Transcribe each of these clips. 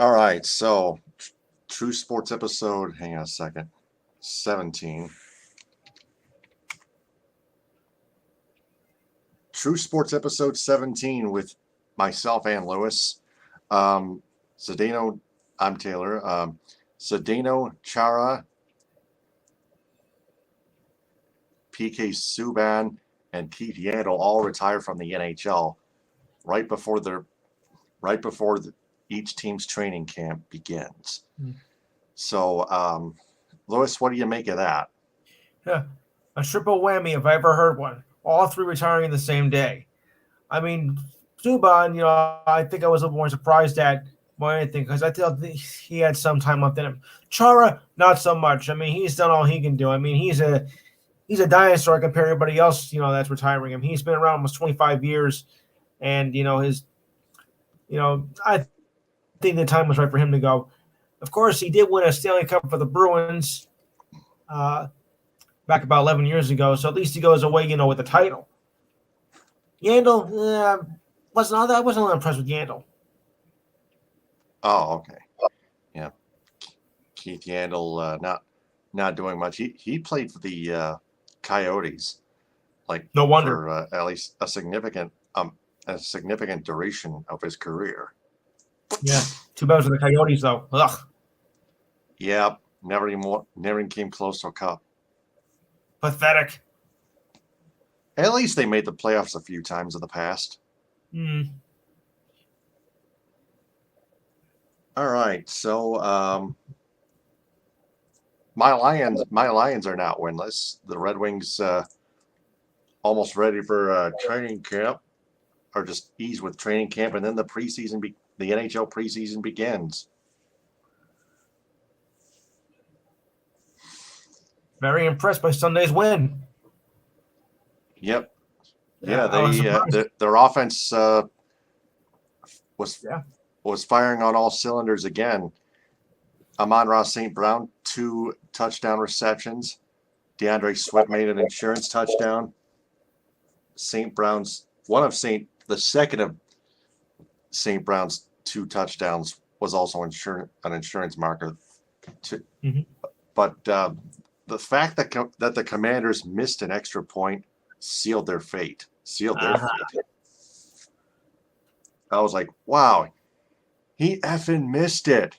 All right, so True Sports episode, hang on a second, 17. True Sports episode 17 with myself and Lewis. Zdeno, I'm Taylor. Zdeno Chara, PK Subban, and Keith Yandle all retired from the NHL right before each team's training camp begins. So, Lewis, what do you make of that? Yeah, a triple whammy if I ever heard one. All three retiring the same day. I mean, Subban, I think I was a little more surprised at more anything because I thought he had some time left in him. Chara, not so much. I mean, he's done all he can do. I mean, he's a dinosaur compared to everybody else, that's retiring him. He's been around almost 25 years, and I think the time was right for him to go. Of course, he did win a Stanley Cup for the Bruins back about 11 years ago, so at least he goes away, with the title. Yandle, I wasn't all impressed with Yandle. Oh, okay. Yeah. Keith Yandle not doing much. He played for the Coyotes, No wonder. for at least a significant duration of his career. Yeah, too bad for the Coyotes though. Ugh. Yeah, never even came close to a cup. Pathetic. At least they made the playoffs a few times in the past. All right, so my Lions are not winless. The Red Wings almost ready for training camp, or just ease with training camp, and then the NHL preseason begins. Very impressed by Sunday's win. Yep. Yeah, their offense was firing on all cylinders again. Amon-Ra St. Brown, 2 touchdown receptions. DeAndre Swift made an insurance touchdown. The second of St. Brown's 2 touchdowns was also an insurance marker. But the fact that the Commanders missed an extra point sealed their fate. I was like, wow, he effing missed it.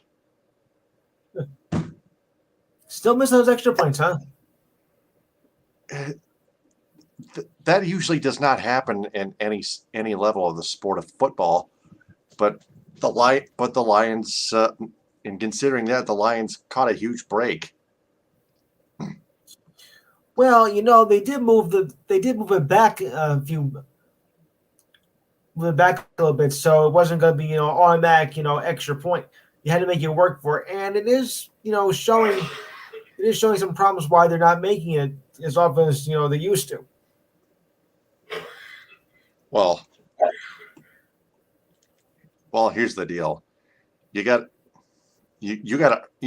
Still missing those extra points, huh? That usually does not happen in any level of the sport of football, but the Lions, in considering that, the Lions caught a huge break. Well, they did move it back a little bit, so it wasn't going to be automatic extra point. You had to make it work for it, and it is showing some problems why they're not making it as often as they used to. Well, here's the deal. You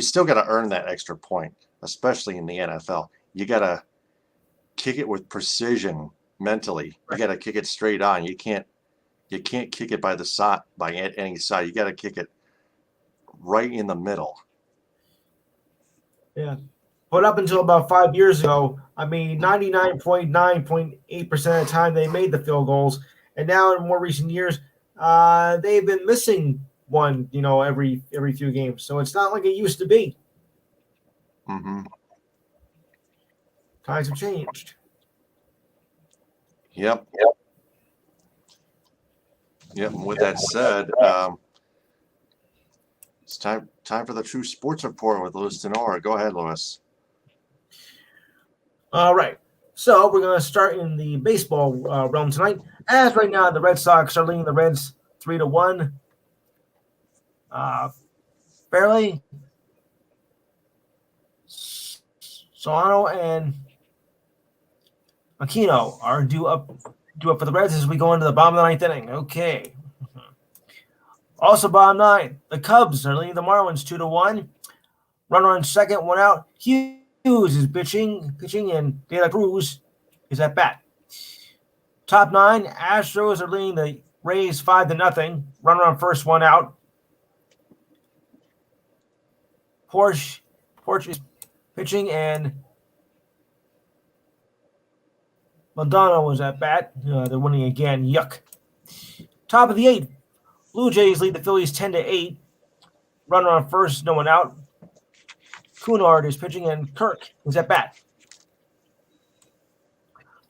still got to earn that extra point, especially in the NFL. You got to kick it with precision mentally. You got to kick it straight on. You can't kick it by any side. You got to kick it right in the middle. Yeah. But up until about 5 years ago, 99.9.8% of the time they made the field goals. And now in more recent years, they've been missing one, every few games. So it's not like it used to be. Mm-hmm. Times have changed. Yep. And with that said, it's time for the True Sports Report with Lewis Tenora. Go ahead, Lewis. All right. So we're going to start in the baseball realm tonight. As right now, the Red Sox are leading the Reds 3-1. Fairly. Solano and Aquino are due up for the Reds as we go into the bottom of the 9th inning. Okay. Also, bottom 9, the Cubs are leading the Marlins 2-1. Runner on second, 1 out. Hughes is pitching, and De La Cruz is at bat. Top 9, Astros are leading the Rays 5-0. Runner on first, 1 out. Porsche is pitching, and Madonna was at bat. They're winning again. Yuck. Top of the 8th. Blue Jays lead the Phillies 10-8. Runner on first, no one out. Cunard is pitching, and Kirk is at bat.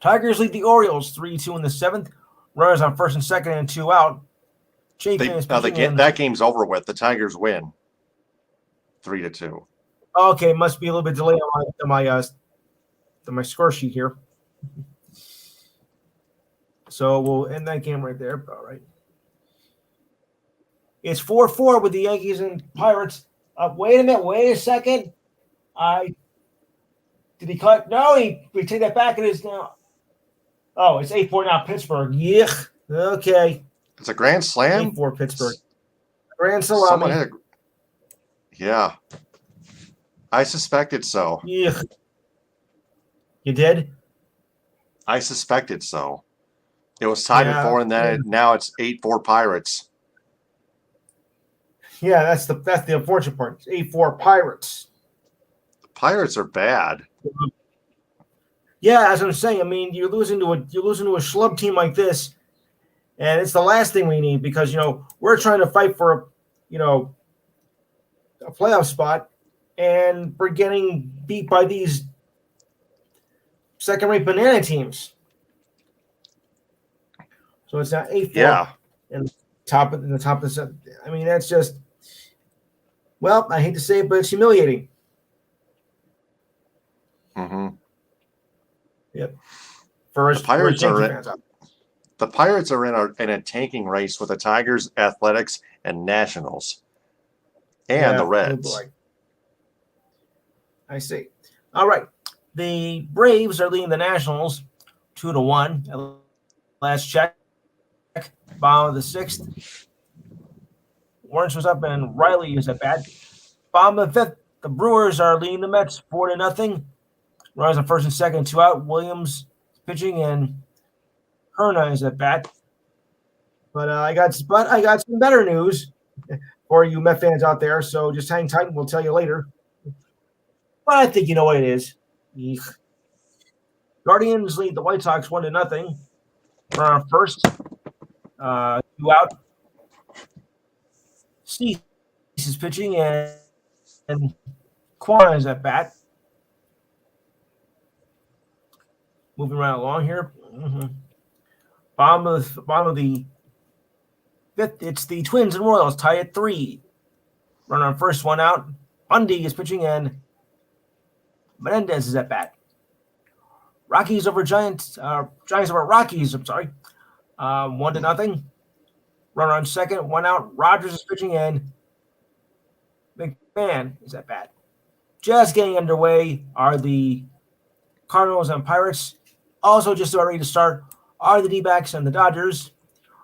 Tigers lead the Orioles 3-2 in the 7th. Runners on first and second, and 2 out. Chapin is pitching. That game's over with. The Tigers win 3-2. Okay, must be a little bit delayed on my score sheet here. So we'll end that game right there. All right. It's 4-4 with the Yankees and Pirates. Wait a minute. Wait a second. Did he cut? No, we take that back. It is now. Oh, it's 8-4 now. Pittsburgh. Yuck. Okay. It's a grand slam. 8-4 Pittsburgh. Grand salami. Yeah. I suspected so. Yuck. You did? I suspected so. It was tied at 4, and then now it's 8-4 Pirates. Yeah, that's the unfortunate part. It's 8-4 Pirates. The Pirates are bad. Yeah, as I'm saying, I mean, you're losing to a schlub team like this, and it's the last thing we need because we're trying to fight for a playoff spot, and we're getting beat by these second-rate banana teams. So it's now 8-4. Yeah. And the top of the. I mean, that's just. Well, I hate to say it, but it's humiliating. Mm-hmm. Yep. The Pirates are in a tanking race with the Tigers, Athletics, and Nationals, and the Reds. Oh boy. I see. All right. The Braves are leading the Nationals 2-1 at last check. Bottom of the 6th. Lawrence was up and Riley is at bat. Bottom of the 5th. The Brewers are leading the Mets 4-0. Runners on first and second, 2 out. Williams pitching and Herna is at bat. But I got some better news for you Met fans out there. So just hang tight and we'll tell you later. But I think you know what it is. Eek. Guardians lead the White Sox 1-0. Runner on first. 2 out. Cease is pitching and Quana is at bat. Moving right along here. Mm-hmm. Bottom of the 5th. It's the Twins and Royals tied at 3. Runner on first, 1 out. Bundy is pitching and Menendez is at bat. Rockies over Giants. Giants over Rockies. I'm sorry. 1-0. Runner on second, 1 out. Rogers is pitching and McMahon is at bat. Just getting underway are the Cardinals and Pirates. Also just about ready to start are the D-backs and the Dodgers.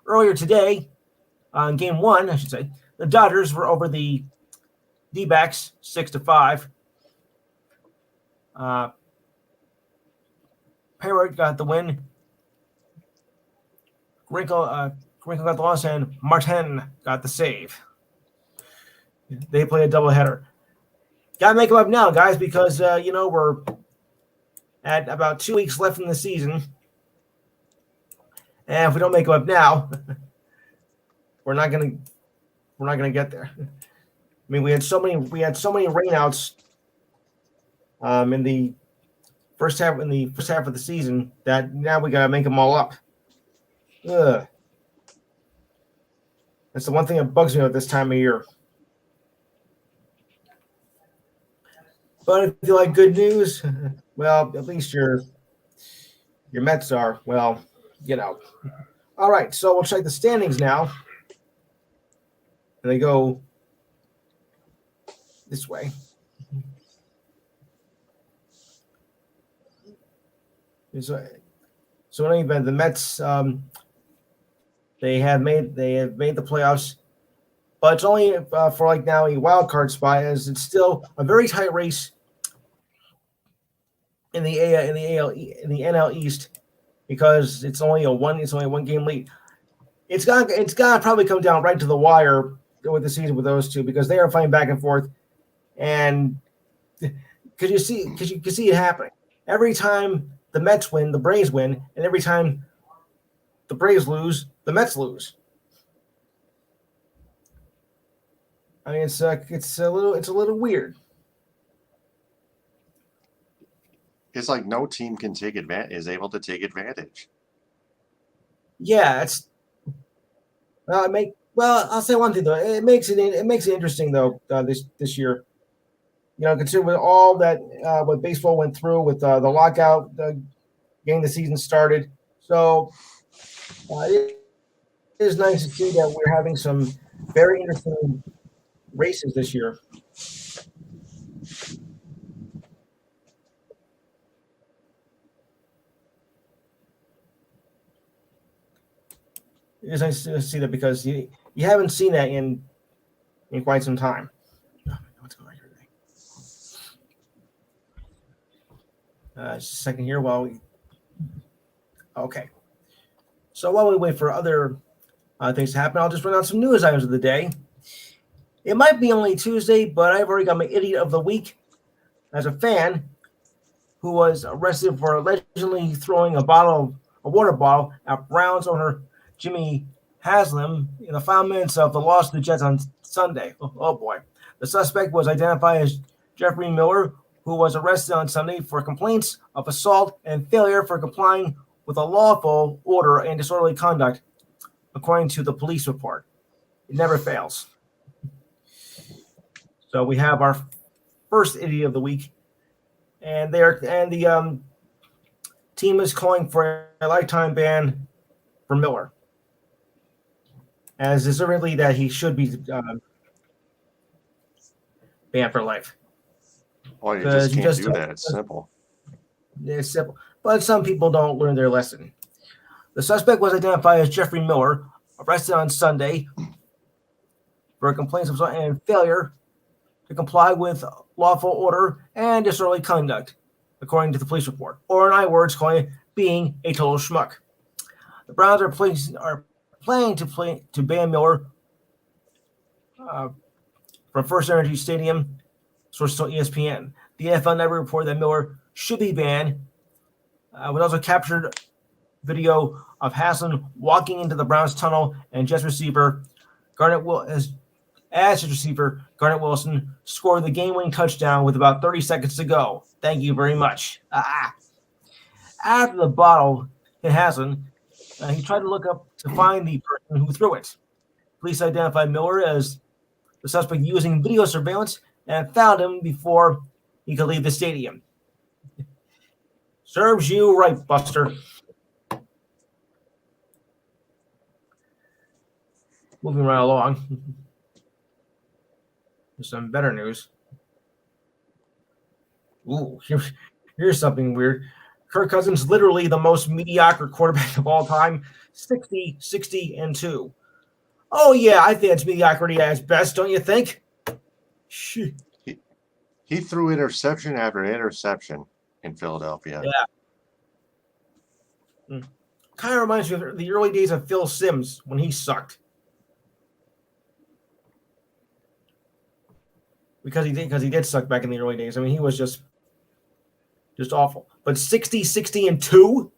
Earlier today, in game 1, I should say, the Dodgers were over the D-backs 6-5. Parrott got the win. Wrinkle got the loss, and Martin got the save. They play a doubleheader. Got to make them up now, guys, because we're at about 2 weeks left in the season, and if we don't make them up now, we're not gonna get there. I mean, we had so many rainouts in the first half of the season that now we got to make them all up. Ugh. That's the one thing that bugs me at this time of year. But if you like good news, well, at least your Mets are, well, All right, so we'll check the standings now. And they go this way. So in any event, the Mets they have made the playoffs, but it's only for like now a wild card spot, as it's still a very tight race in the NL East, because it's only a one game lead. It's gonna probably come down right to the wire with the season with those two, because they are fighting back and forth, and because you can see it happening every time the Mets win, the Braves win, and every time the Braves lose, the Mets lose. I mean, it's a little weird. It's like no team can is able to take advantage. Yeah, it's I'll say one thing though. It makes it interesting though this year. Considering with all that what baseball went through with the lockout, getting the season started. So it is nice to see that we're having some very interesting races this year. It is nice to see that because you haven't seen that in quite some time. What's going on here today? Just a second here while we. Okay. So while we wait for other things to happen, I'll just run out some news items of the day. It might be only Tuesday, but I've already got my idiot of the week as a fan who was arrested for allegedly throwing a water bottle at Browns owner Jimmy Haslam in the final minutes of the loss to the Jets on Sunday. Oh boy. The suspect was identified as Jeffrey Miller, who was arrested on Sunday for complaints of assault and failure for complying with a lawful order and disorderly conduct, according to the police report. It never fails. So we have our first idiot of the week, and the team is calling for a lifetime ban for Miller, as deservedly that he should be banned for life. Oh, you just can't do that. It's simple. It's simple, but some people don't learn their lesson. The suspect was identified as Jeffrey Miller, arrested on Sunday for complaints of assault and failure to comply with lawful order and disorderly conduct, according to the police report, or in other words, calling it being a total schmuck. The Browns are planning to ban Miller from First Energy Stadium, source to ESPN. The NFL Network reported that Miller should be banned. We also captured video of Haslam walking into the Browns tunnel and Jets receiver Garnett Wilson scored the game-winning touchdown with about 30 seconds to go. Thank you very much. After the bottle hit Haslam, he tried to look up to find the person who threw it. Police identified Miller as the suspect using video surveillance and found him before he could leave the stadium. Serves you right, Buster. Moving right along. There's some better news. Ooh, here's something weird. Kirk Cousins, literally the most mediocre quarterback of all time, 60, 60, and 2. Oh, yeah, I think it's mediocrity at its best, don't you think? He threw interception after interception in Philadelphia. Yeah. Kind of reminds me of the early days of Phil Simms when he sucked. Because he did suck back in the early days. I mean, he was just awful. But 60, 60, and 2?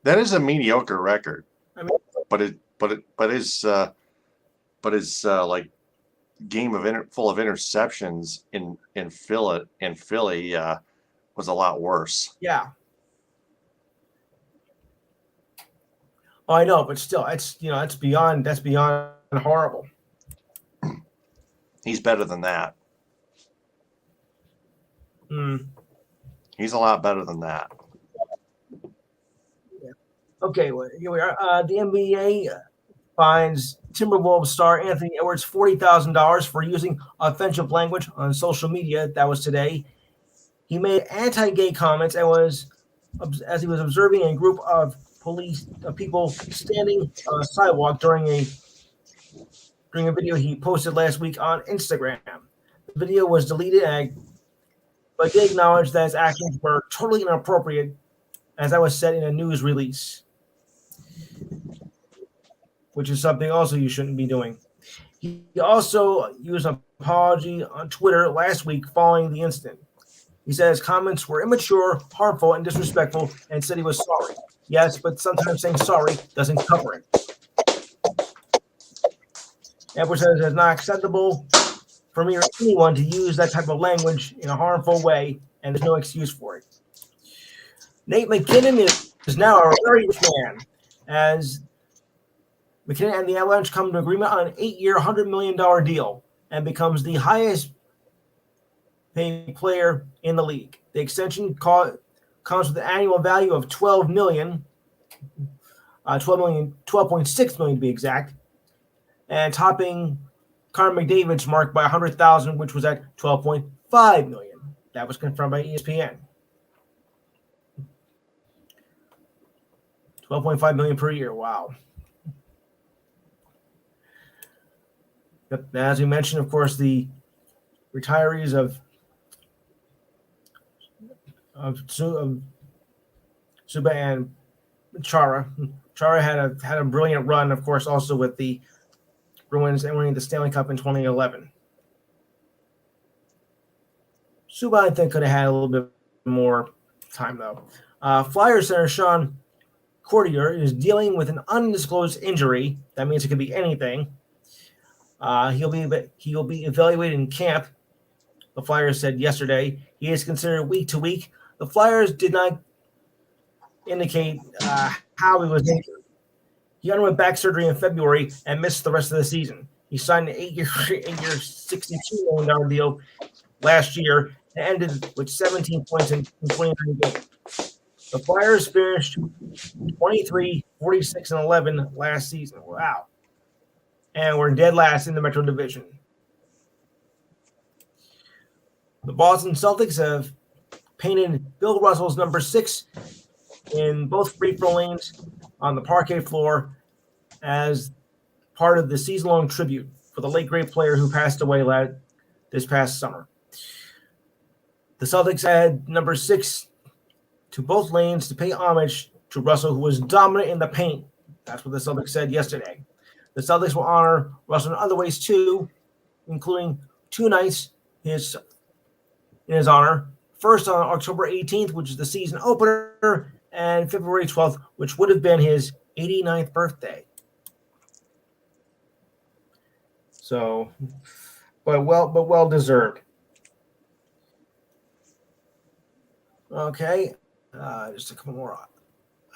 That is a mediocre record. I mean, but his like game full of interceptions in Philly was a lot worse. Yeah. Oh, I know, but still, that's beyond horrible. He's better than that. He's a lot better than that. Yeah. Okay, well, here we are. The NBA fines Timberwolves star Anthony Edwards $40,000 for using offensive language on social media. That was today. He made anti-gay comments as he was observing a group of people standing on a sidewalk during a video he posted last week on Instagram. The video was deleted, but he acknowledged that his actions were totally inappropriate, as that was said in a news release, which is something also you shouldn't be doing. He also used an apology on Twitter last week following the incident. He said his comments were immature, harmful, and disrespectful, and said he was sorry. Yes, but sometimes saying sorry doesn't cover it. Edwards says it's not acceptable for me or anyone to use that type of language in a harmful way, and there's no excuse for it. Nate McKinnon is now a very rich man, as McKinnon and the Avalanche come to agreement on an 8-year, $100 million deal and becomes the highest paying player in the league. The extension comes with an annual value of $12 million, $12.6 million to be exact, and topping Connor McDavid's mark by $100,000, which was at $12.5 million. That was confirmed by ESPN. $12.5 million per year. Wow. Yep. As we mentioned, of course, the retirees of Subban and Chara. Chara had a brilliant run, of course, also with the Bruins and winning the Stanley Cup in 2011. Subban, I think, could have had a little bit more time, though. Flyers center Sean Courtier is dealing with an undisclosed injury. That means it could be anything. He'll be evaluated in camp, the Flyers said yesterday. He is considered week to week. The Flyers did not indicate how he was injured. He underwent back surgery in February and missed the rest of the season. He signed an 8-year, $62 million deal last year and ended with 17 points in 29 games. The Flyers finished 23, 46, and 11 last season. Wow. And we're dead last in the Metro Division. The Boston Celtics have painted Bill Russell's number 6 in both free throw lanes on the parquet floor as part of the season-long tribute for the late great player who passed away this past summer. The Celtics had number 6 to both lanes to pay homage to Russell, who was dominant in the paint. That's what the Celtics said yesterday. The Celtics will honor Russell in other ways too, including 2 nights in his honor. First on October 18th, which is the season opener, and February 12th, which would have been his 89th birthday. So, but well deserved. Okay, just a couple more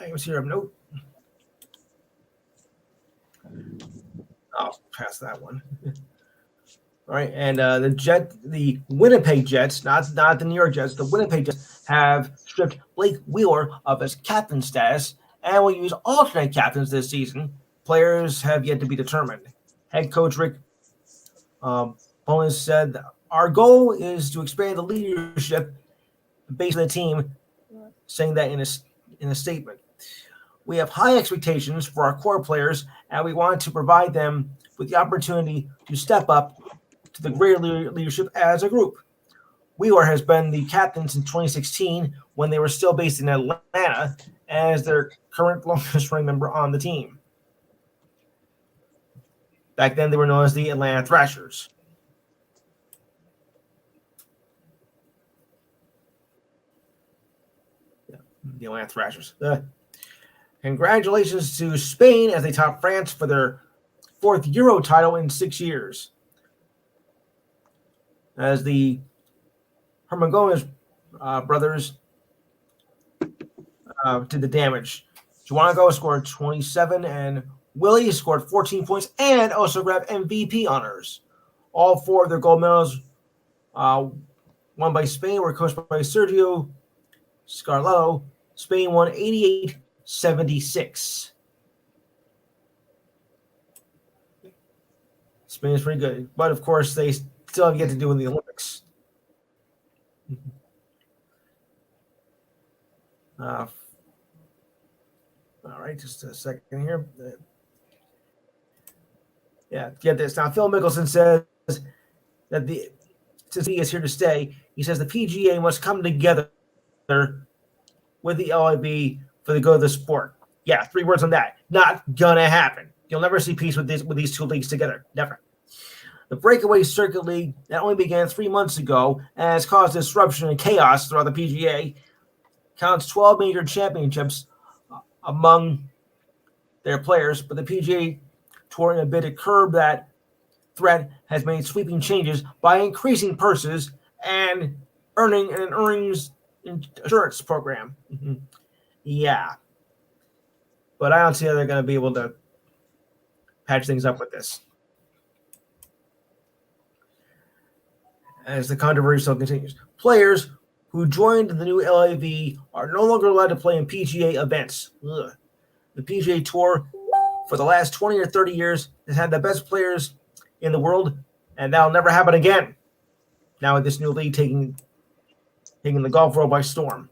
items here of note. I'll pass that one. All right, and the Winnipeg Jets, not the New York Jets, the Winnipeg Jets have stripped Blake Wheeler of his captain status and will use alternate captains this season. Players have yet to be determined. Head coach Rick Bowness said, "Our goal is to expand the leadership base of the team," saying that in a statement. "We have high expectations for our core players, and we want to provide them with the opportunity to step up to the greater leadership as a group. Wheeler has been the captain since 2016 when they were still based in Atlanta as their current longest running member on the team. Back then, they were known as the Atlanta Thrashers. The Atlanta Thrashers. Congratulations to Spain as they top France for their 4th Euro title in 6 years. As the Herman Gomez brothers did the damage. Juanigo scored 27 and Willie scored 14 points and also grabbed MVP honors. All 4 of their gold medals won by Spain were coached by Sergio Scarlett. Spain won 88-76. Spain is pretty good, but of course they still have yet to do in the Olympics. All right, just a second here. Get this. Now, Phil Mickelson says that since he is here to stay, he says the PGA must come together with the LIB for the good of the sport. Yeah, 3 words on that. Not gonna happen. You'll never see peace with these 2 leagues together. Never. The breakaway circuit league that only began 3 months ago and has caused disruption and chaos throughout the PGA counts 12 major championships among their players, but the PGA Tour, in a bid to curb that threat, has made sweeping changes by increasing purses and earning an earnings insurance program. Yeah. But I don't see how they're going to be able to patch things up with this. As the controversy still continues, players who joined the new LIV are no longer allowed to play in PGA events. Ugh. The PGA Tour, for the last 20 or 30 years, has had the best players in the world, and that'll never happen again. Now with this new league taking the golf world by storm.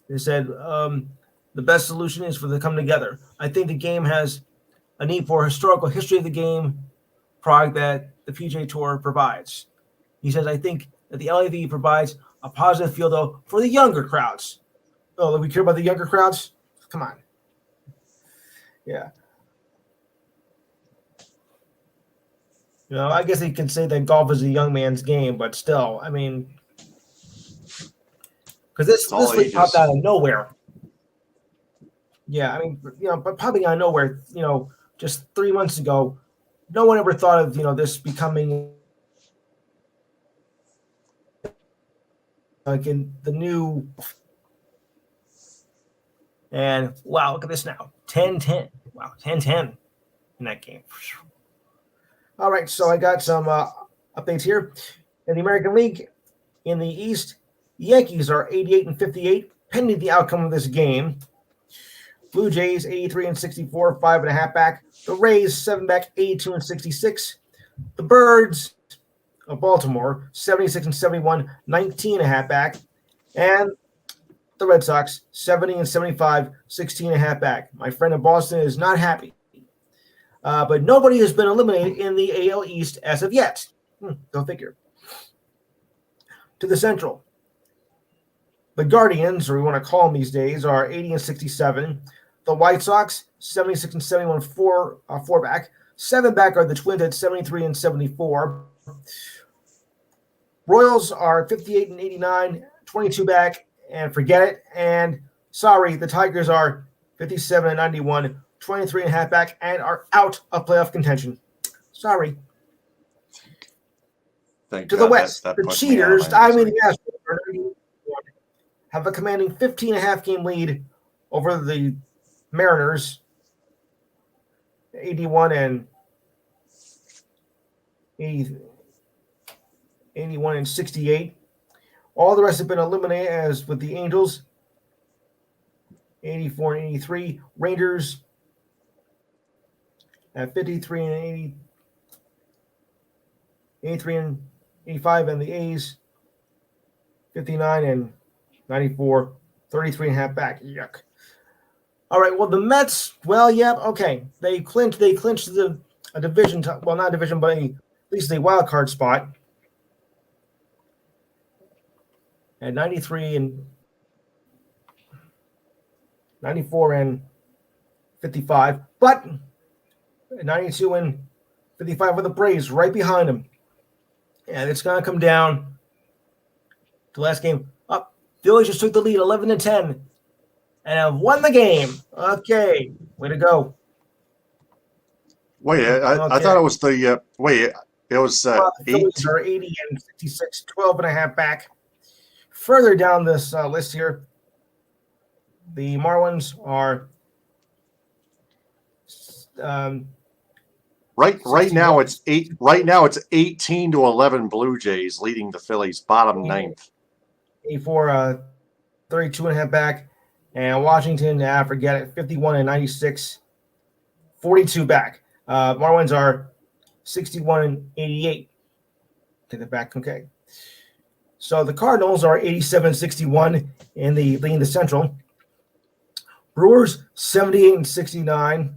They said the best solution is for them to come together. I think the game has a need for a historical history of the game product that the PGA Tour provides. He says, I think that the LIV provides a positive feel, though, for the younger crowds. Oh, we care about the younger crowds? Come on. Yeah. You know, I guess they can say that golf is a young man's game, but still, I mean, because this league popped out of nowhere. Yeah, I mean, but popping out of nowhere, just 3 months ago, no one ever thought of, this becoming like in the new. And wow, look at this now. 10-10. Wow, 10-10 in that game. All right, so I got some updates here. In the American League, in the East, the Yankees are 88-58, pending the outcome of this game. Blue Jays 83-64, 5.5 back. The Rays 7 back, 82-66. The Birds of Baltimore 76-71, 19.5 back. And the Red Sox 70-75, 16.5 back. My friend in Boston is not happy. But nobody has been eliminated in the AL East as of yet. Go figure. To the Central. The Guardians, or we want to call them these days, are 80-67. The White Sox, 76-71, 4 back. 7 back are the Twins at 73-74. Royals are 58-89, 22 back, and forget it. And sorry, the Tigers are 57-91, 23.5 back, and are out of playoff contention. Sorry. Thank to God the West, that the puts me out of Cheaters, my misery. the Astros, have a commanding 15.5 game lead over the Mariners, 81 and 68. All the rest have been eliminated, as with the Angels, 84 and 83. Rangers at 53 and 80, 83 and 85, and the A's 59 and 94, 33.5 back. Yuck. All right. Well, the Mets. Well, yeah. Okay. They clinched a division. Well, not a division, but at least a wild card spot at 93 and 94 and 55, but 92 and 55 with the Braves right behind them, and it's going to come down to last game. Up, Phillies just took the lead, 11-10. And have won the game. Okay, way to go. Wait, I thought it was the it was The Phillies are 80 and 66, 12.5 back. Further down this list here, the Marlins are right now it's 18-11 Blue Jays leading the Phillies, bottom ninth. 84, 32.5 back. And Washington, forget it, 51 and 96, 42 back. Marlins are 61 and 88. Take that back. Okay. So the Cardinals are 87-61 in the leading the Central. Brewers 78 and 69,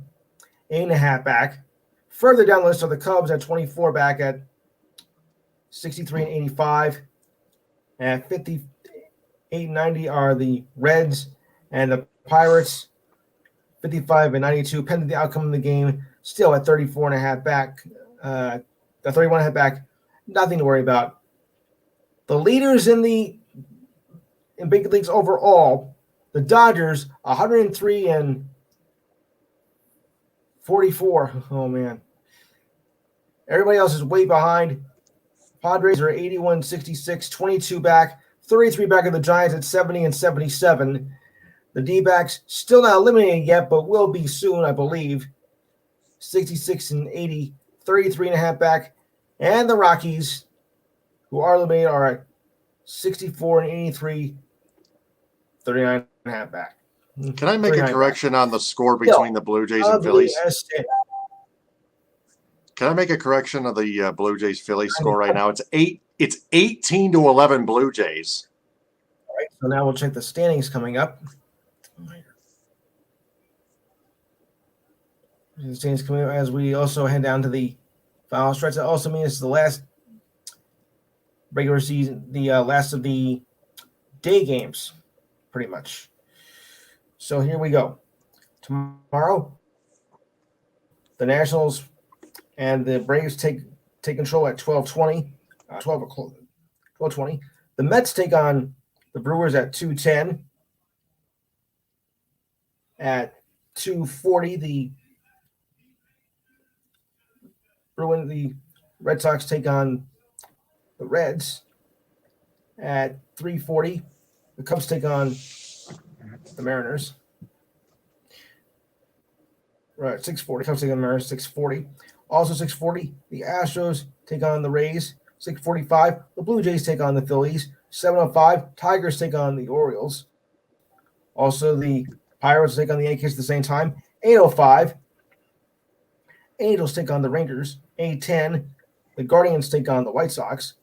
8.5 back. Further down the list are the Cubs at 24 back at 63 and 85. At 58 and 90 are the Reds. And the Pirates, 55 and 92, pending the outcome of the game, still at 34.5 back. The 31.5 back, nothing to worry about. The leaders in big leagues overall, the Dodgers, 103 and 44. Oh man. Everybody else is way behind. Padres are 81, 66, 22 back, 33 back of the Giants at 70 and 77. The D-backs still not eliminated yet, but will be soon, I believe. 66 and 80, 33.5 back. And the Rockies, who are eliminated, are at 64 and 83, 39.5 back. Can I make a correction on the score between the Blue Jays and Phillies? Can I make a correction of the Blue Jays Phillies score right now? It's 18 to 11 Blue Jays. All right, so now we'll check the standings coming up. The standings coming up as we also head down to the final stretch. That also means it's the last regular season, the last of the day games, pretty much. So here we go. Tomorrow, the Nationals and the Braves take control at 12:20. 12:20. The Mets take on the Brewers at 2:10. At 2:40, the Red Sox take on the Reds. At 3:40, the Cubs take on the Mariners. Right, 6:40. Cubs take on the Mariners. 6:40. Also 6:40, the Astros take on the Rays. 6:45, the Blue Jays take on the Phillies. 7:05, Tigers take on the Orioles. Also, the Pirates take on the Yankees at the same time. 8:05, Angels take on the Rangers. 8:10, the Guardians take on the White Sox.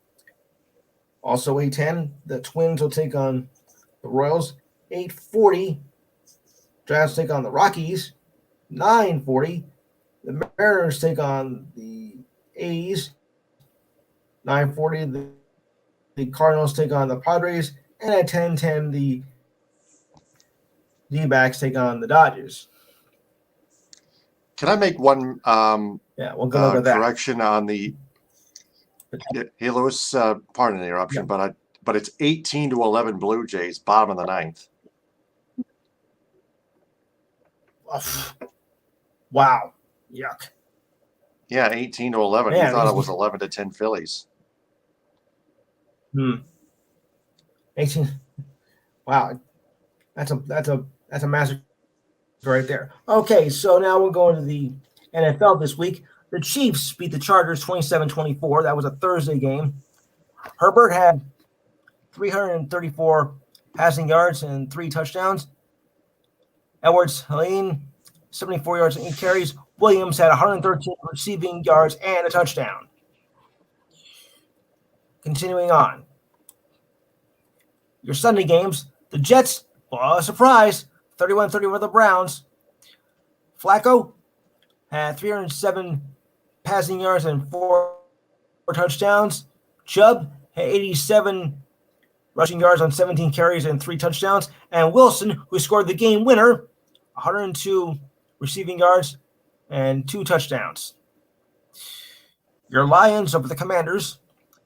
Also 8:10, the Twins will take on the Royals. 8:40, Giants take on the Rockies. 9:40, the Mariners take on the A's. 9:40, the Cardinals take on the Padres. And at 10:10, the D-backs take on the Dodgers. Can I make one we'll go over that. correction on the Hey Lewis, pardon the interruption, but it's 18 to 11 Blue Jays, bottom of the ninth. Wow. Yuck. Yeah, 18 to 11. Man, you thought it was 11 to 10 Phillies. 18. Wow. That's a massive right there. Okay, so now we're going to the NFL this week. The Chiefs beat the Chargers 27-24. That was a Thursday game. Herbert had 334 passing yards and 3 touchdowns. Edwards-Helaine, 74 yards and 8 carries. Williams had 113 receiving yards and a touchdown. Continuing on. Your Sunday games, the Jets, a surprise, 31-30 with the Browns. Flacco had 307 passing yards and 4 touchdowns. Chubb had 87 rushing yards on 17 carries and 3 touchdowns. And Wilson, who scored the game winner, 102 receiving yards and 2 touchdowns. Your Lions over the Commanders,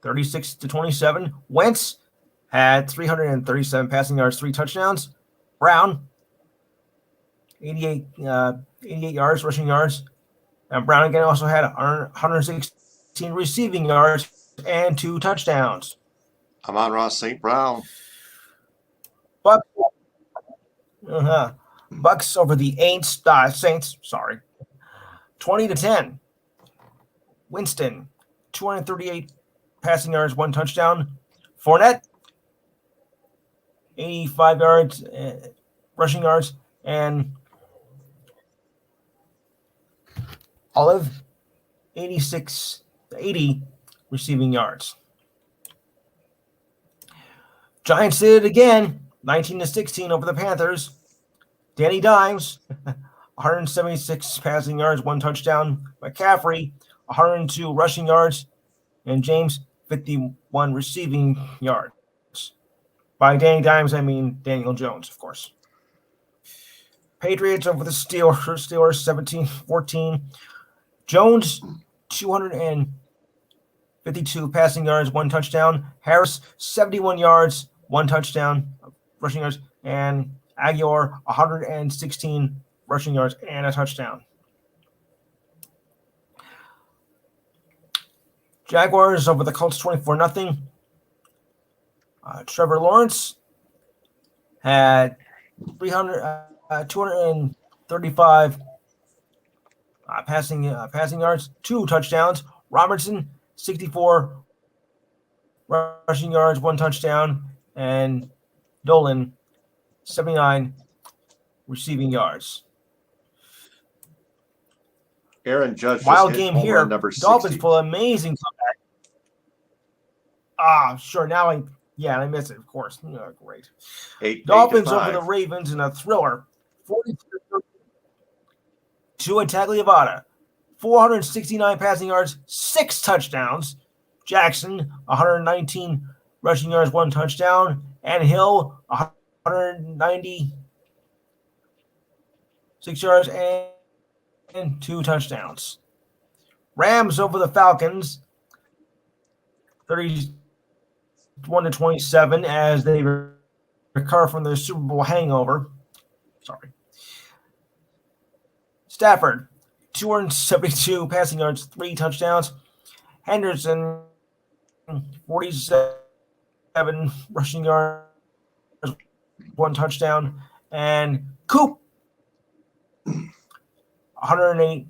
36-27. Wentz had 337 passing yards, 3 touchdowns. Brown, 88 yards, rushing yards. And Brown again also had 116 receiving yards and 2 touchdowns. Amon-Ra St. Brown. Bucks over the Saints. 20-10. Winston, 238 passing yards, 1 touchdown. Fournette, 85 yards, rushing yards, and Olive, 80 receiving yards. Giants did it again, 19-16 over the Panthers. Danny Dimes, 176 passing yards, 1 touchdown. McCaffrey, 102 rushing yards. And James, 51 receiving yards. By Danny Dimes, I mean Daniel Jones, of course. Patriots over the Steelers 17-14. Jones, 252 passing yards, 1 touchdown. Harris, 71 yards, 1 touchdown, rushing yards. And Aguilar, 116 rushing yards and a touchdown. Jaguars over the Colts 24-0. Trevor Lawrence had 235 passing yards, 2 touchdowns. Robertson, 64 rushing yards, 1 touchdown, and Dolan, 79 receiving yards. Aaron Judge Wild just hit game home here. run number 60. Dolphins pull an amazing comeback. Sure. Now I missed it, of course. Oh, great. Dolphins over the Ravens in a thriller. 42 to Tagliavada. 469 passing yards, 6 touchdowns. Jackson, 119 rushing yards, 1 touchdown. And Hill, 196 yards and 2 touchdowns. Rams over the Falcons, 31-27 as they recover from their Super Bowl hangover. Sorry. Stafford, 272 passing yards, 3 touchdowns. Henderson, 47 rushing yards, 1 touchdown. And Coop, 108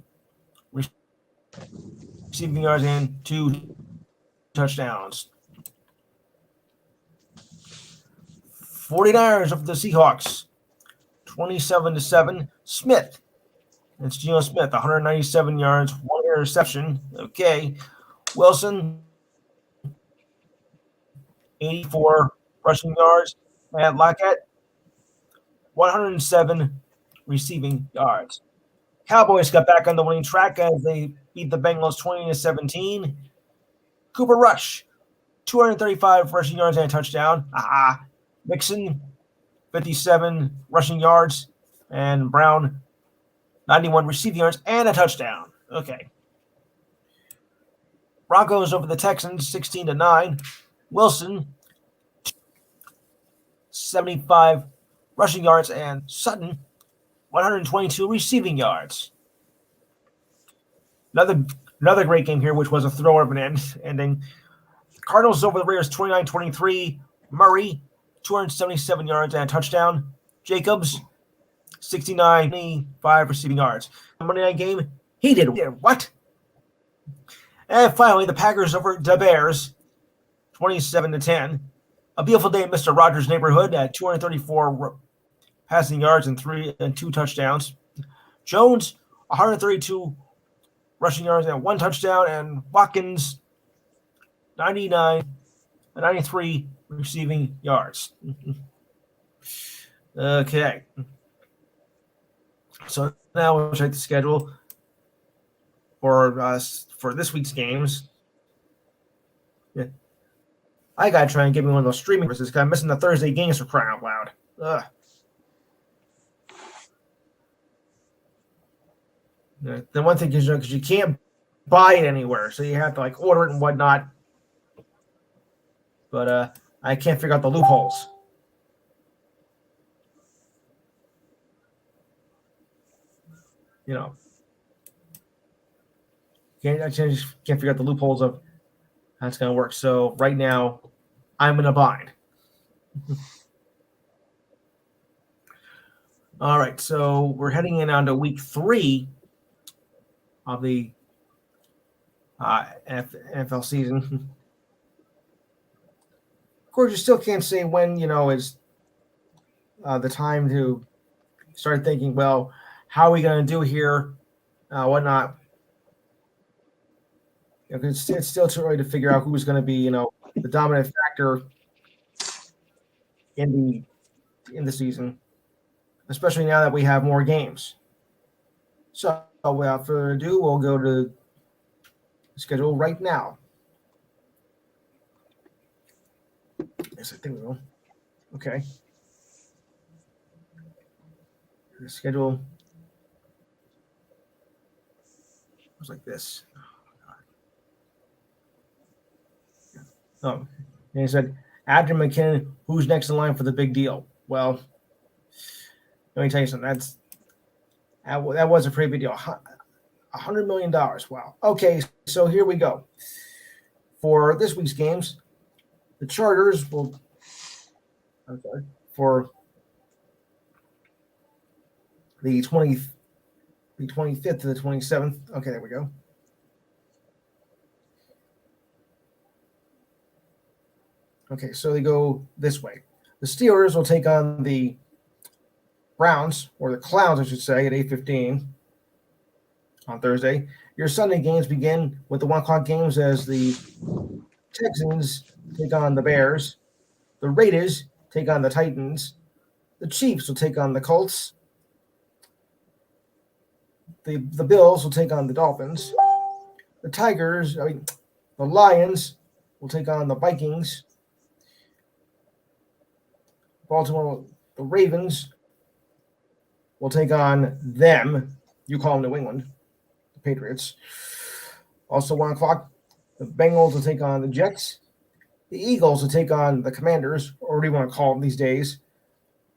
receiving yards and 2 touchdowns. 49ers of the Seahawks, 27-7. Smith. It's Geno Smith, 197 yards, 1 interception. Okay. Wilson, 84 rushing yards. And Lockett, 107 receiving yards. Cowboys got back on the winning track as they beat the Bengals 20-17. Cooper Rush, 235 rushing yards and a touchdown. Mixon, 57 rushing yards. And Brown, 91 receiving yards and a touchdown. Okay. Broncos over the Texans, 16-9. Wilson, 75 rushing yards, and Sutton, 122 receiving yards. Another great game here, which was a thrower of an ending. Cardinals over the Raiders, 29-23. Murray, 277 yards and a touchdown. Jacobs, 69-5 receiving yards. Monday night game, he did what? And finally, the Packers over the Bears, 27-10. A beautiful day in Mr. Rogers' neighborhood at 234 passing yards and 2 touchdowns. Jones, 132 rushing yards and 1 touchdown. And Watkins, 93 receiving yards. Okay. So now we'll check the schedule for this week's games. Yeah. I gotta try and get me one of those streaming versus because I'm missing the Thursday games for crying out loud. Ugh. Yeah. The one thing is because you can't buy it anywhere, so you have to like order it and whatnot. But I can't figure out the loopholes. You know, I just can't figure out the loopholes of how it's going to work. So right now, I'm in a bind. All right, so we're heading in on to week 3 of the NFL season. Of course, you still can't say when, is the time to start thinking, well, how are we going to do here, whatnot. Because it's still too early to figure out who's going to be, the dominant factor in the season, especially now that we have more games. So without further ado, we'll go to the schedule right now. Yes, I think we will. Okay. The schedule. goes like this. Oh, and he said, after McKinnon, who's next in line for the big deal? Well, let me tell you something. That was a pretty big deal. $100 million. Wow. Okay, so here we go. For this week's games, the Chargers will. I'm sorry. For the 25th to the 27th. Okay, there we go. Okay, so they go this way. The Steelers will take on the Browns, or the Clowns, I should say, at 8:15 on Thursday. Your Sunday games begin with the 1 o'clock games as the Texans take on the Bears. The Raiders take on the Titans. The Chiefs will take on the Colts. The Bills will take on the Dolphins. The Lions will take on the Vikings. Baltimore, the Ravens will take on them. You call them New England, the Patriots. Also 1 o'clock, the Bengals will take on the Jets. The Eagles will take on the Commanders, or whatever you want to call them these days.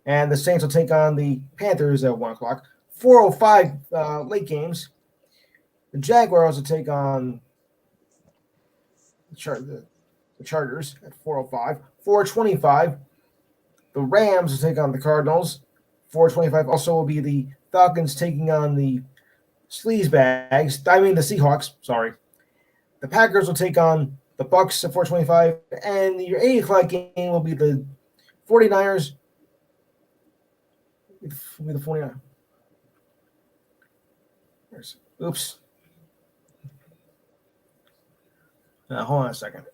And the Saints will take on the Panthers at 1 o'clock. 4:05 late games. The Jaguars will take on the Chargers at 4:05. 4:25. The Rams will take on the Cardinals. 4:25 also will be the Falcons taking on the Sleazebags. I mean the Seahawks. Sorry. The Packers will take on the Bucks at 4:25, and your 8 o'clock game will be the 49ers. Will be the 49ers. Oops. Hold on a second.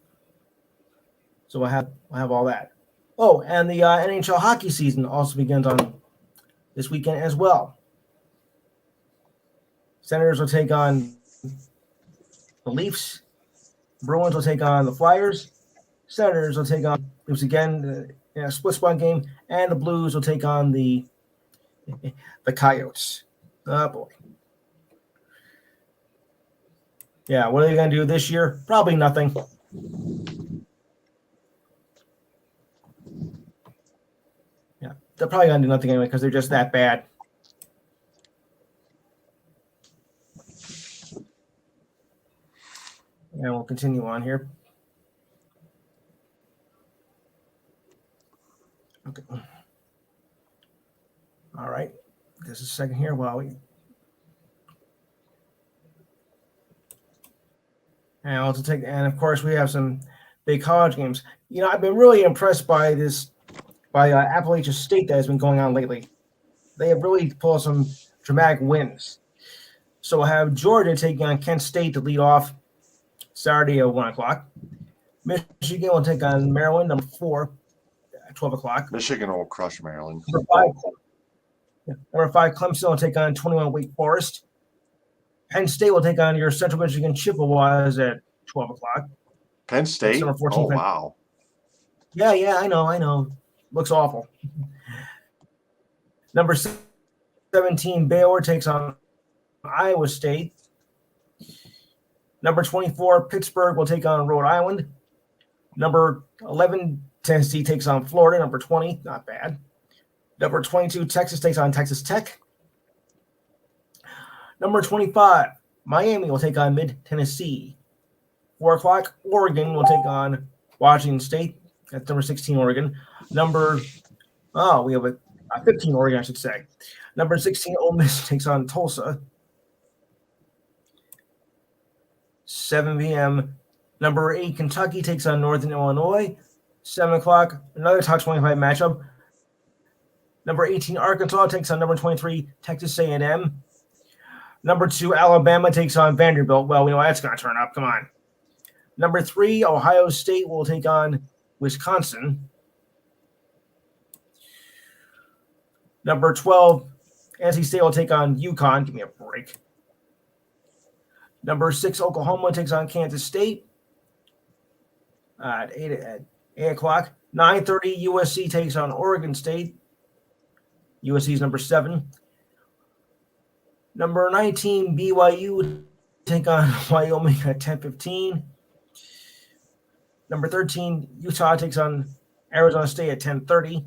So I have all that. Oh, and the NHL hockey season also begins on this weekend as well. Senators will take on the Leafs. Bruins will take on the Flyers. Senators will take on Leafs again, split spot game, and the Blues will take on the Coyotes. Oh boy. Yeah, what are they going to do this year? Probably nothing. Yeah, they're probably going to do nothing anyway because they're just that bad. And we'll continue on here. Okay. All right. Just a second here while we. And also and of course we have some big college games. I've been really impressed by Appalachia State that has been going on lately. They have really pulled some dramatic wins. So we'll have Georgia taking on Kent State to lead off Saturday at 1 o'clock. Michigan will take on Maryland, number 4, at 12 o'clock. Michigan will crush Maryland. Number 5, Clemson will take on 21 Wake Forest. Penn State will take on your Central Michigan Chippewas at 12 o'clock. Penn State? Number 14, wow. Yeah, I know. Looks awful. Number 17, Baylor takes on Iowa State. Number 24, Pittsburgh will take on Rhode Island. Number 11, Tennessee takes on Florida. Number 20, not bad. Number 22, Texas takes on Texas Tech. Number 25, Miami will take on Mid-Tennessee. 4 o'clock, Oregon will take on Washington State. That's number 16, Oregon. We have a 15, Oregon, I should say. Number 16, Ole Miss takes on Tulsa. 7 p.m. Number 8, Kentucky takes on Northern Illinois. 7 o'clock, another top 25 matchup. Number 18, Arkansas takes on number 23, Texas A&M. Number 2, Alabama takes on Vanderbilt. Well, we know that's going to turn up. Come on. Number 3, Ohio State will take on Wisconsin. Number 12, NC State will take on UConn. Give me a break. Number 6, Oklahoma takes on Kansas State at 8 o'clock. 9:30, USC takes on Oregon State. USC is number 7. Number 19, BYU take on Wyoming at 10:15. Number 13, Utah takes on Arizona State at 10:30.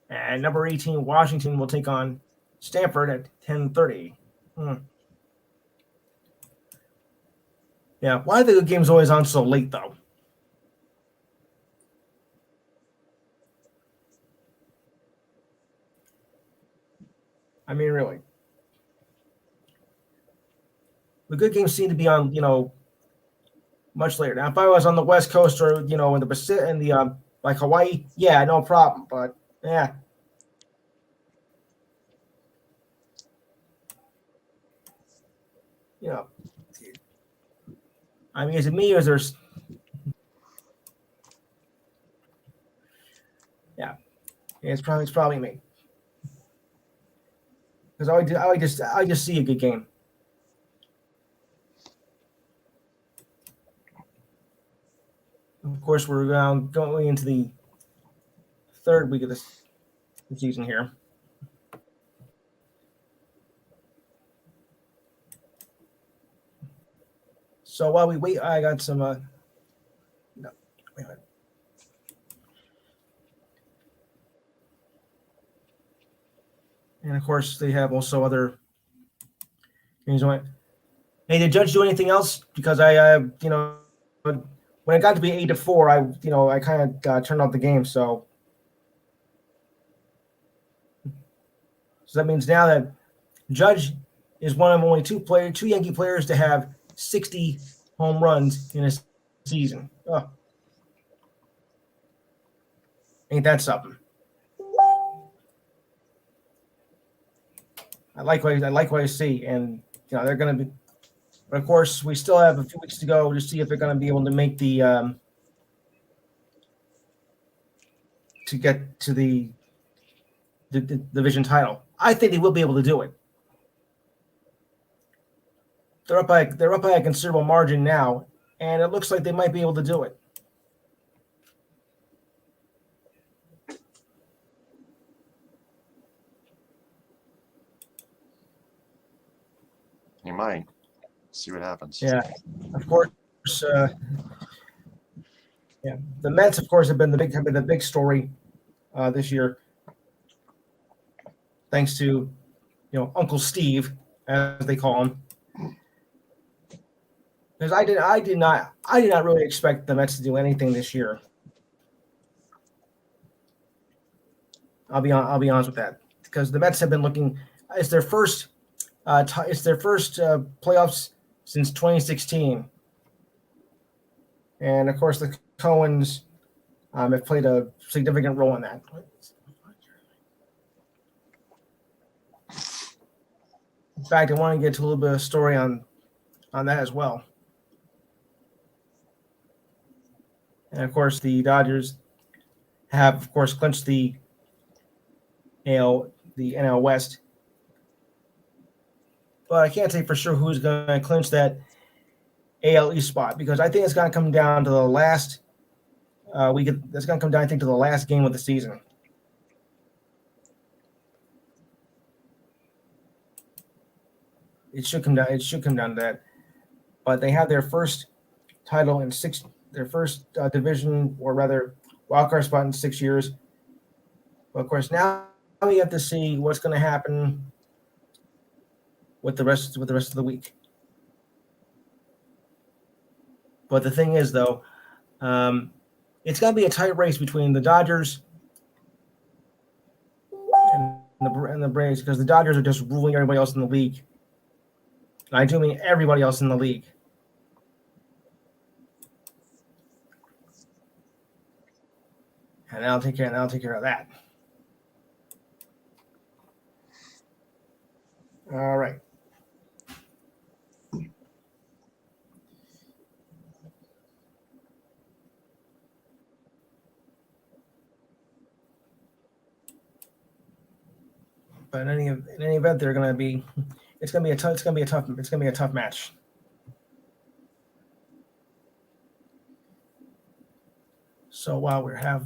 And number 18, Washington will take on Stanford at 10:30. Yeah, why are the games always on so late, though? I mean, really. The good games seem to be on, much later. Now, if I was on the West Coast or, in the Pacific, like Hawaii, yeah, no problem. But, yeah. I mean, is it me or is there? Yeah, it's probably me because I just see a good game. Of course, we're going into the third week of the season here. So while we wait, I got some. No, wait a minute. And of course, they have also other games. Hey, did Judge do anything else? Because when it got to be 8-4, I kind of turned off the game. So that means now that Judge is one of only two Yankee players to have 60 home runs in a season. Oh. Ain't that something? I like what I see, and they're going to be. But of course, we still have a few weeks to go to see if they're going to be able to make the to get to the division title. I think they will be able to do it. They're up by a considerable margin now, and it looks like they might be able to do it. You might see what happens. Yeah, of course. Yeah, the Mets, of course, have been the big story this year, thanks to Uncle Steve, as they call him. Because I did not really expect the Mets to do anything this year. I'll be honest with that, because the Mets have been looking. It's their first playoffs since 2016, and of course the Coens have played a significant role in that. In fact, I want to get to a little bit of story on that as well. And of course, the Dodgers have, of course, clinched the NL West. But I can't say for sure who's going to clinch that AL East spot, because I think it's going to come down to the last week. It's going to come down, I think, to the last game of the season. It should come down to that. But they have their first title in their first division, or rather wildcard spot in 6 years. But of course, now we have to see what's going to happen with the rest of the week. But the thing is, though, it's going to be a tight race between the Dodgers and the Braves, because the Dodgers are just ruling everybody else in the league. And I do mean everybody else in the league. And I'll take care of that. All right. But in any event, they're going to be. It's going to be a tough match. So while we have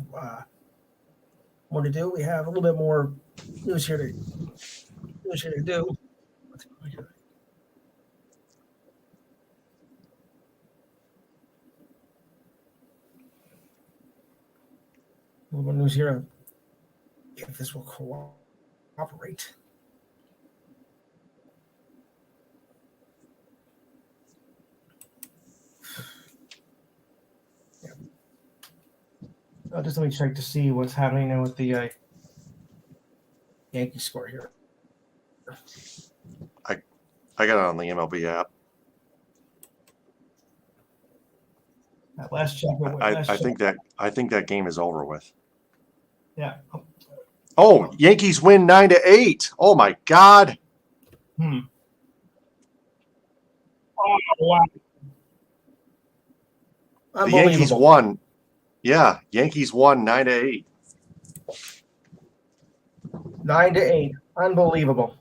more to do, we have a little bit more news here to do. A little news here. If this will cooperate. Yeah. Just let me check to see what's happening now with the Yankee score here. I got it on the MLB app. Last check. I think that game is over with. Yeah. Oh, Yankees win 9-8. Oh my God. Oh wow. The Yankees won. Yeah, Yankees won 9-8. 9-8. Unbelievable.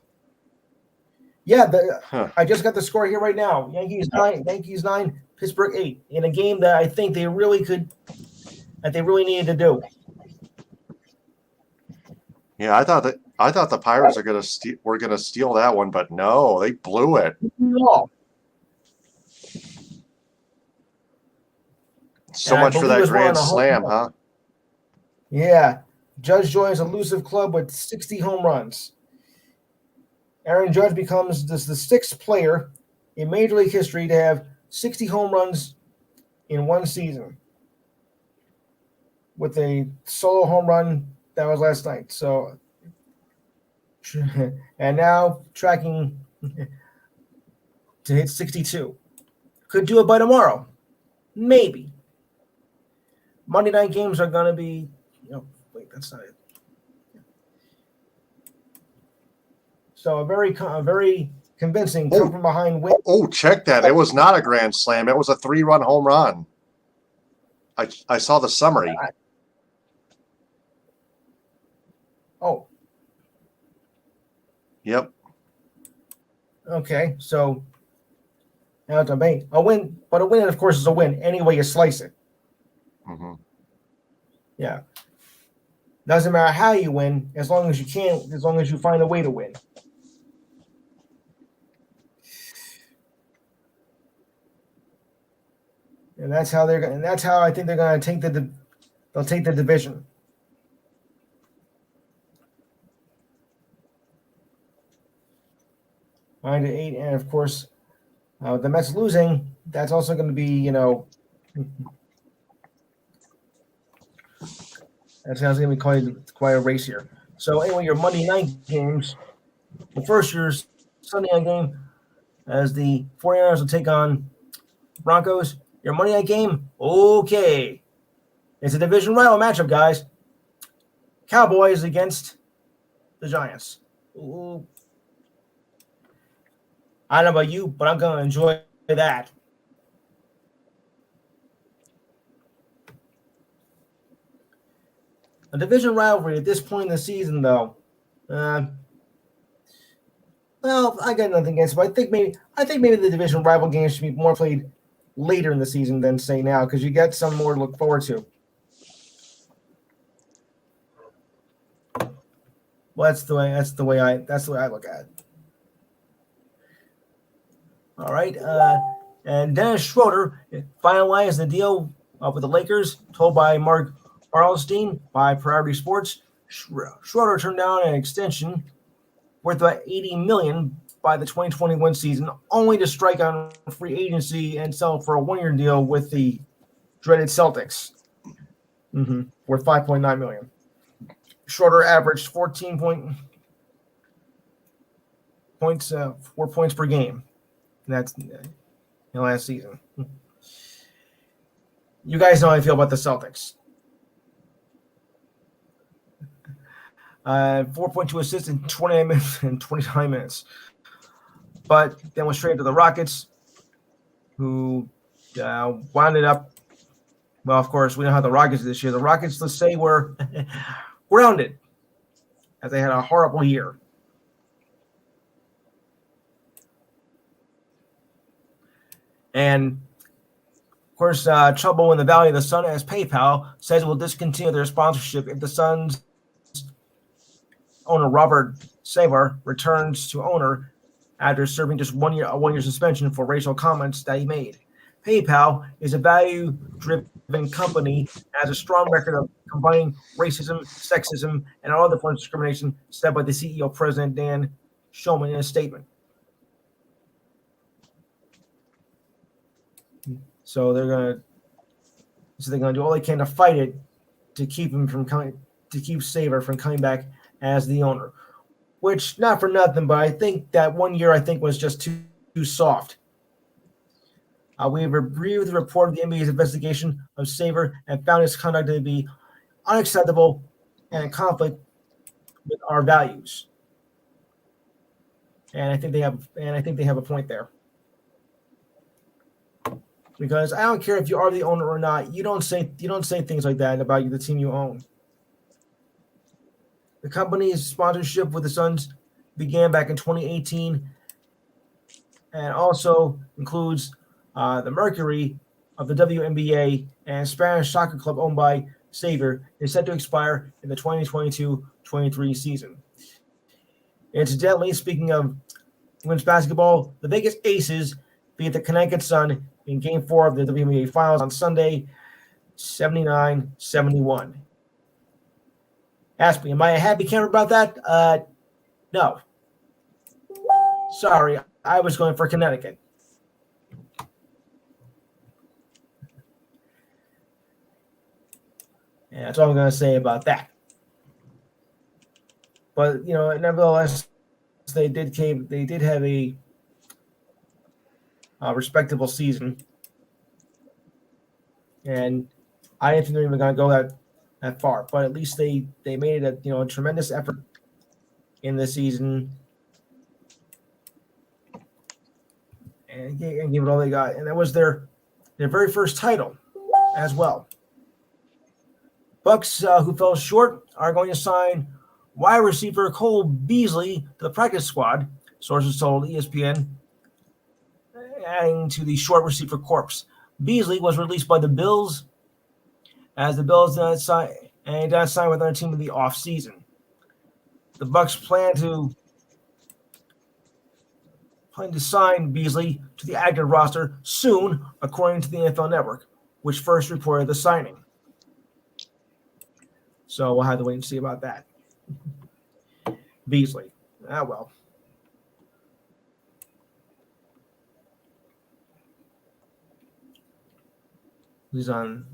Yeah, I just got the score here right now. Yankees 9, Pittsburgh 8 in a game that I think they really needed to do. Yeah, I thought the Pirates were gonna steal that one, but no, they blew it. No. So much for that grand slam, huh? Yeah. Judge joins elusive club with 60 home runs. Aaron Judge becomes the sixth player in Major League history to have 60 home runs in one season, with a solo home run that was last night. So, and now tracking to hit 62. Could do it by tomorrow. Maybe. Monday night games are going to be, wait, that's not it. So a very convincing come from behind win. Oh, check that. It was not a grand slam. It was a 3-run home run. I saw the summary. Oh. Yep. Okay, so now it's a win, but a win, of course, is a win any way you slice it. Mm-hmm. Yeah. Doesn't matter how you win, as long as you find a way to win. And that's how I think they're going to take they'll take the division. Nine to 8, and of course, the Mets losing. That's also going to be, that's going to be quite a race here. So anyway, your Monday night games. The first year's Sunday night game, as the 49ers will take on Broncos. Your Monday night game, okay. It's a division rival matchup, guys. Cowboys against the Giants. Ooh. I don't know about you, but I'm going to enjoy that. A division rivalry at this point in the season, though. Well, I got nothing against it, but I think maybe the division rival games should be more played later in the season than say now, because you get some more to look forward to. Well, that's the way I look at it. All right, and Dennis Schroeder finalized the deal with the Lakers, told by Mark Arlstein by Priority Sports. Schroeder turned down an extension worth about $80 million by the 2021 season, only to strike on free agency and sell for a one-year deal with the dreaded Celtics, worth $5.9 million. Schroeder averaged 14 points, 4 points per game. That's last season. You guys know how I feel about the Celtics. 4.2 assists in 29 minutes and 29 minutes. But then went straight to the Rockets, who wound it up. Well, of course, we know how the Rockets this year. The Rockets, let's say, were grounded, as they had a horrible year. And, of course, trouble in the Valley of the Sun, as PayPal says it will discontinue their sponsorship if the Suns owner Robert Savar returns to owner after serving just a one-year suspension for racial comments that he made. PayPal is a value-driven company that has a strong record of combating racism, sexism, and all other forms of discrimination, said by the CEO, President Dan Schulman, in a statement. So they're gonna do all they can to fight it to keep him from coming, to keep Saver from coming back as the owner. Which, not for nothing, but I think that 1 year was just too soft. We have reviewed the report of the NBA's investigation of Saver and found his conduct to be unacceptable and in conflict with our values. And I think they have a point there. Because I don't care if you are the owner or not, you don't say things like that about the team you own. The company's sponsorship with the Suns began back in 2018 and also includes the Mercury of the WNBA and Spanish soccer club owned by Saver is set to expire in the 2022-23 season. Incidentally, speaking of women's basketball, the Vegas Aces beat the Connecticut Sun in Game 4 of the WNBA Finals on Sunday, 79-71. Ask me, am I a happy camper about that? No. Sorry, I was going for Connecticut. And that's all I'm going to say about that. But, nevertheless, they did have a respectable season. And I didn't think they were even going to go that far. But at least they made a tremendous effort in the season and gave it all they got. And that was their very first title as well. Bucks, who fell short, are going to sign wide receiver Cole Beasley to the practice squad, sources told ESPN, adding to the short receiver corps. Beasley was released by the Bills, as the Bills did not sign with another team in the offseason. The Bucks plan to sign Beasley to the active roster soon, according to the NFL Network, which first reported the signing. So we'll have to wait and see about that. Beasley. Well. He's on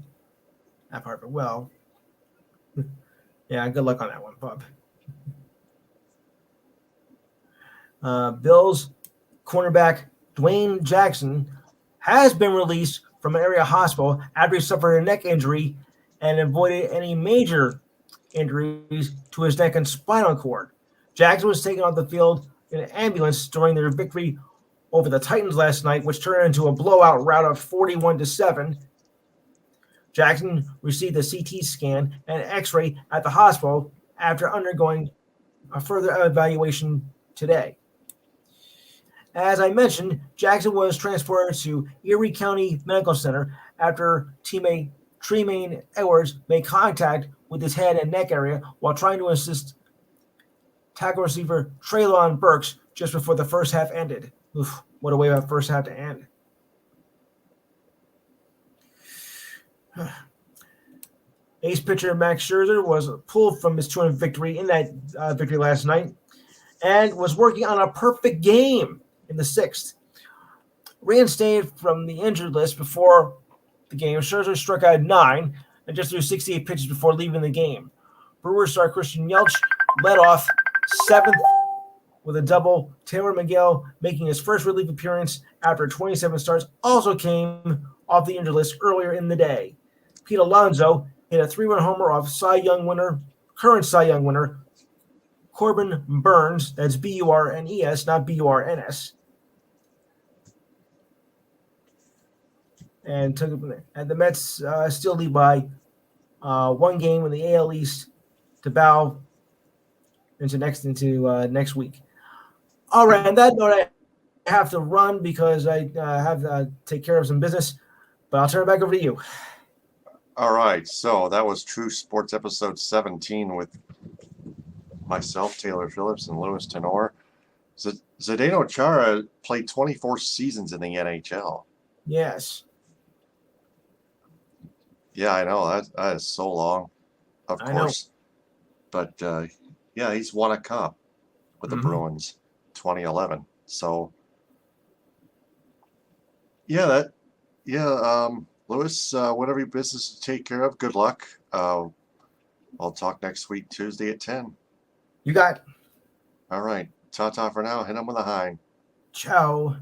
that part, but well. Yeah, good luck on that one, bub. Bills cornerback Dwayne Jackson has been released from an area hospital after he suffered a neck injury and avoided any major injuries to his neck and spinal cord. Jackson was taken off the field in an ambulance during their victory over the Titans last night, which turned into a blowout rout of 41-7. Jackson received a CT scan and X-ray at the hospital after undergoing a further evaluation today. As I mentioned, Jackson was transported to Erie County Medical Center after teammate Tremaine Edwards made contact with his head and neck area while trying to assist tackle receiver Treylon Burks just before the first half ended. Oof, what a way for the first half to end. Ace pitcher Max Scherzer was pulled from his 200 victory in that victory last night and was working on a perfect game in the sixth. Reinstated from the injured list before the game, Scherzer struck out 9 and just threw 68 pitches before leaving the game. Brewers star Christian Yelich led off 7th with a double. Taylor Miguel, making his first relief appearance after 27 starts, also came off the injured list earlier in the day. Pete Alonso hit a 3-run homer off current Cy Young winner, Corbin Burns. That's Burnes, not Burns. And the Mets still lead by 1 game in the AL East to bow into next week. All right, on that note, I have to run because I have to take care of some business, but I'll turn it back over to you. All right, so that was True Sports episode 17 with myself, Taylor Phillips, and Louis Tenor. Zdeno Chara played 24 seasons in the NHL. Yes. Yeah, I know that is so long, of I know. course. But yeah, he's won a cup with the Mhm. Bruins, 2011. So yeah, that Lewis, whatever your business to take care of, good luck. I'll talk next week, Tuesday at 10. You got All right, ta ta for now. Hit him with a high. ciao.